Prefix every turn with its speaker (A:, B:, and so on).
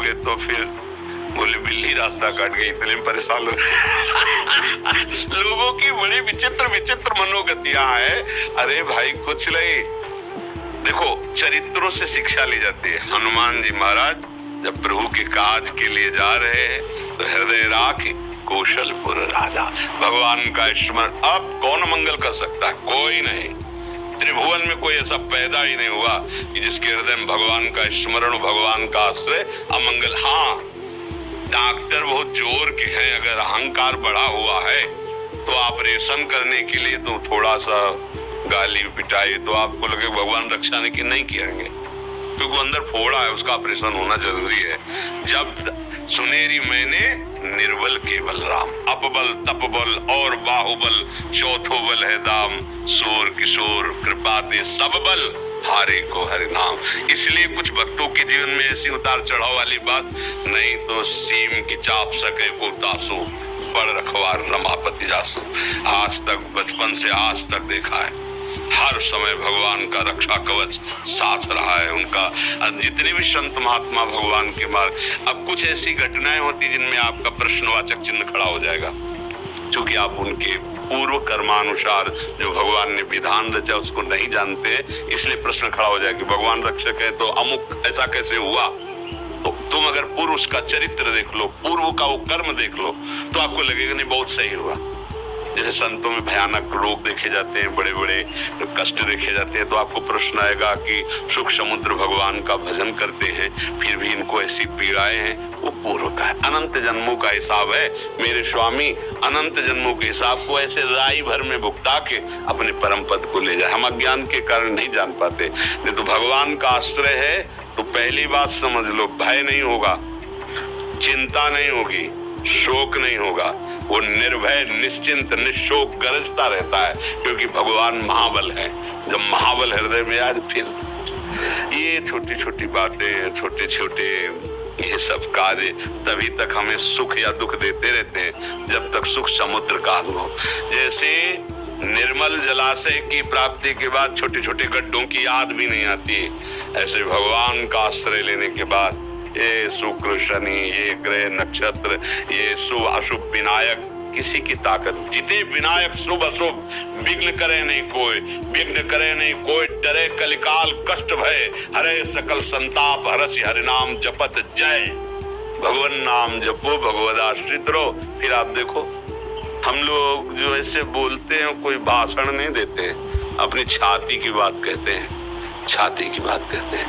A: जाओगे तो फिर बोले बिल्ली रास्ता काट गई, इतने परेशान हो लोगों की बड़ी विचित्र विचित्र मनोगतियां है। अरे भाई कुछ नहीं, देखो चरित्रों से शिक्षा ली जाती है। हनुमान जी महाराज जब प्रभु के काज के लिए जा रहे हैं तो हृदय राख कौशलपुर राजा, भगवान का स्मरण। अब कौन मंगल कर सकता है? कोई नहीं, त्रिभुवन में कोई ऐसा पैदा ही नहीं हुआ कि जिसके हृदय में भगवान का स्मरण, भगवान का आश्रय अमंगल। हाँ, डॉक्टर बहुत जोर के हैं, अगर अहंकार बढ़ा हुआ है तो ऑपरेशन करने के लिए तो थोड़ा सा गाली पिटाई तो आपको लगे भगवान रक्षा नहीं करेंगे, क्योंकि अंदर फोड़ा है, उसका ऑपरेशन होना जरूरी है। जब सुनेरी मैंने निर्बल केवल राम, अपबल तपबल और बाहुबल चौथो बल है दाम, सूर किशोर कृपा दे सब बल हारे को हरि नाम। इसलिए कुछ भक्तों के जीवन में ऐसी उतार चढ़ाव वाली बात नहीं तो सीम की चाप सके को तासो, बड़ रखवार रमापति जासो। आज तक बचपन से आज तक देखा है, हर समय भगवान का रक्षा कवच साथ रहा है उनका। जितने भी संत महात्मा भगवान के मार्ग, अब कुछ ऐसी घटनाएं होती जिनमें आपका प्रश्नवाचक चिन्ह खड़ा हो जाएगा, क्योंकि आप उनके पूर्व कर्मानुसार जो भगवान ने विधान रचा उसको नहीं जानते, इसलिए प्रश्न खड़ा हो जाएगा कि भगवान रक्षक है तो अमुक ऐसा कैसे हुआ। तो तुम अगर पूर्व उसका चरित्र देख लो, पूर्व का वो कर्म देख लो, तो आपको लगेगा नहीं बहुत सही हुआ। जैसे संतों में भयानक रोग देखे जाते हैं, बड़े बड़े कष्ट देखे जाते हैं, तो आपको प्रश्न आएगा कि सुख समुद्र भगवान का भजन करते हैं फिर भी इनको ऐसी पीड़ाएं हैं, वो पूर्व का है, अनंत जन्मों का हिसाब है। मेरे स्वामी अनंत जन्मों के हिसाब को ऐसे राई भर में भुगता के अपने परम पद को ले जाए। हम अज्ञान के कारण नहीं जान पाते। नहीं तो भगवान का आश्रय है तो पहली बात समझ लो, भय नहीं होगा, चिंता नहीं होगी, शोक नहीं होगा, वो निर्भय निश्चिंत निशोक गरजता रहता है, क्योंकि भगवान महाबल है। जब महाबल हृदय में आए फिर ये छोटी छोटी बातें, छोटे छोटे ये सब कार्य तभी तक हमें सुख या दुख देते रहते हैं जब तक सुख समुद्र का अनुभव। जैसे निर्मल जलाशय की प्राप्ति के बाद छोटे छोटे गड्ढों की याद भी नहीं आती, ऐसे भगवान का आश्रय लेने के बाद ये शुक्र शनि, ये ग्रह नक्षत्र, ये शुभ अशुभ विनायक, किसी की ताकत, जिते विनायक शुभ अशुभ विघ्न करे नहीं कोई, विघ्न करे नहीं कोई, डरे कलिकाल कष्ट भय, हरे सकल संताप हरसि हरि नाम जपत जय। भगवान नाम जपो, भगवद आश्रित रहो। फिर आप देखो हम लोग जो ऐसे बोलते हैं कोई भाषण नहीं देते, अपनी छाती की बात कहते हैं, छाती की बात कहते हैं।